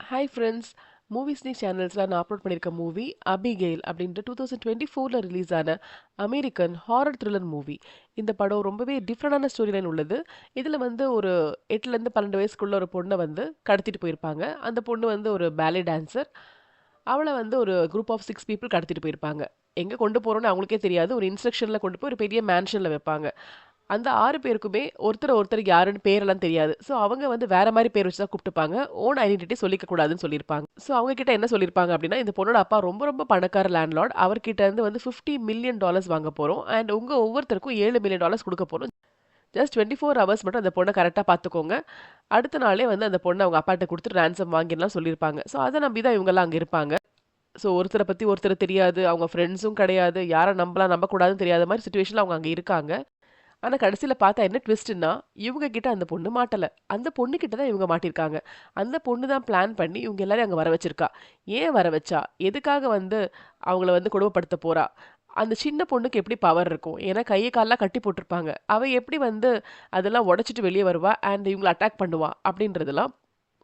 Hi friends. மூவிஸ்னி சேனல்ஸில் நான் upload பண்ணியிருக்க மூவி அபிகெயில் அப்படின்ற 2024 ரிலீஸ் ஆன அமெரிக்கன் ஹாரர் த்ரில்லர் மூவி. இந்த படம் ரொம்பவே டிஃப்ரெண்டான ஸ்டோரி லைன் உள்ளது. இதில் வந்து ஒரு 8லேருந்து 12 வயசுக்குள்ள ஒரு பொண்ணை வந்து கடத்திட்டு போயிருப்பாங்க. அந்த பொண்ணு வந்து ஒரு பேலே டான்சர். அவளை வந்து ஒரு குரூப் ஆஃப் 6 பீப்புள் கடத்திட்டு போயிருப்பாங்க. எங்கே கொண்டு போகிறோன்னு அவங்களுக்கே தெரியாது. ஒரு இன்ஸ்ட்ரக்ஷனில் கொண்டு போய் ஒரு பெரிய மேன்ஷனில் வைப்பாங்க. அந்த 6 பேருக்குமே ஒருத்தர் யாருன்னு பேரெல்லாம் தெரியாது. ஸோ அவங்க வந்து வேற மாரி பேர் வச்சு தான் கூப்பிட்டுப்பாங்க. ஓன் ஐடென்டிட்டி சொல்லிக்க கூடாதுன்னு சொல்லியிருப்பாங்க. ஸோ அவங்க கிட்ட என்ன சொல்லியிருப்பாங்க அப்படின்னா, இந்த பொண்ணோட அப்பா ரொம்ப ரொம்ப பணக்கார லேண்ட்லார்ட். அவர்கிட்ட இருந்து வந்து $50 மில்லியன் வாங்க போறோம். அண்ட் உங்க ஒவ்வொருத்தருக்கும் $7 மில்லியன் கொடுக்க போறோம். ஜஸ்ட் 24 ஹவர்ஸ் மட்டும் அந்த பொண்ணை கரெக்டாக பார்த்துக்கோங்க. அடுத்த நாளே வந்து அந்த பொண்ணை அவங்க அப்பாட்ட கொடுத்துட்டு ரான்சம் வாங்கிடலாம் சொல்லியிருப்பாங்க. ஸோ அதை நம்பி தான் இவங்கெல்லாம் அங்கே இருப்பாங்க. ஸோ ஒருத்தரை பற்றி ஒருத்தர் தெரியாது. அவங்க ஃப்ரெண்ட்ஸும் கிடையாது. யாரை நம்பலாம் நம்பக்கூடாதுன்னு தெரியாத மாதிரி சுச்சுவேஷனில் அவங்க அங்கே இருக்காங்க. ஆனா கடைசியில பார்த்தா என்ன ட்விஸ்ட்ன்னா, இவங்க கிட்ட அந்த பொண்ணு மாட்டல. அந்த பொண்ணு கிட்ட தான் இவங்க மாட்டியிருக்காங்க. அந்த பொண்ணு தான் பிளான் பண்ணி இவங்க எல்லாரையும் அங்க வர வச்சிருக்கா. ஏன் வர வச்சா? எதுக்காக வந்து அவங்கள வந்து கொடுமைப்படுத்த போறா? அந்த சின்ன பொண்ணுக்கு எப்படி பவர் இருக்கும்? ஏன்னா கைய கால்லாம் கட்டி போட்டிருப்பாங்க. அவ எப்படி வந்து அதெல்லாம் உடைச்சிட்டு வெளிய வருவா? அண்ட் இவங்கள அட்டாக் பண்ணுவா? அப்படின்றதெல்லாம்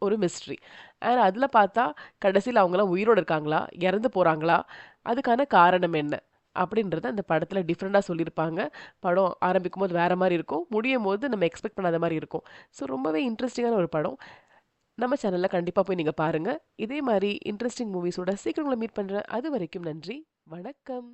ஒரு மிஸ்ட்ரி. அண்ட் அதுல பார்த்தா கடைசியில அவங்கலாம் உயிரோட இருக்காங்களா? இறந்து போறாங்களா? அதுக்கான காரணம் என்ன? அப்படின்றத அந்த படத்துல டிஃப்ரெண்டா சொல்லியிருப்பாங்க. படம் ஆரம்பிக்கும்போது வேற மாரி இருக்கும். முடியும்போது நம்ம எக்ஸ்பெக்ட் பண்ணாத மாரி இருக்கும். ஸோ ரொம்பவே இன்ட்ரெஸ்டிங்கான ஒரு படம். நம்ம சேனல்ல கண்டிப்பா போய் நீங்க பாருங்க. இதே மாரி இன்ட்ரெஸ்டிங் மூவிஸோட சீக்கிரம் உங்கள மீட் பண்றேன். அதுவரைக்கும் நன்றி. வணக்கம்.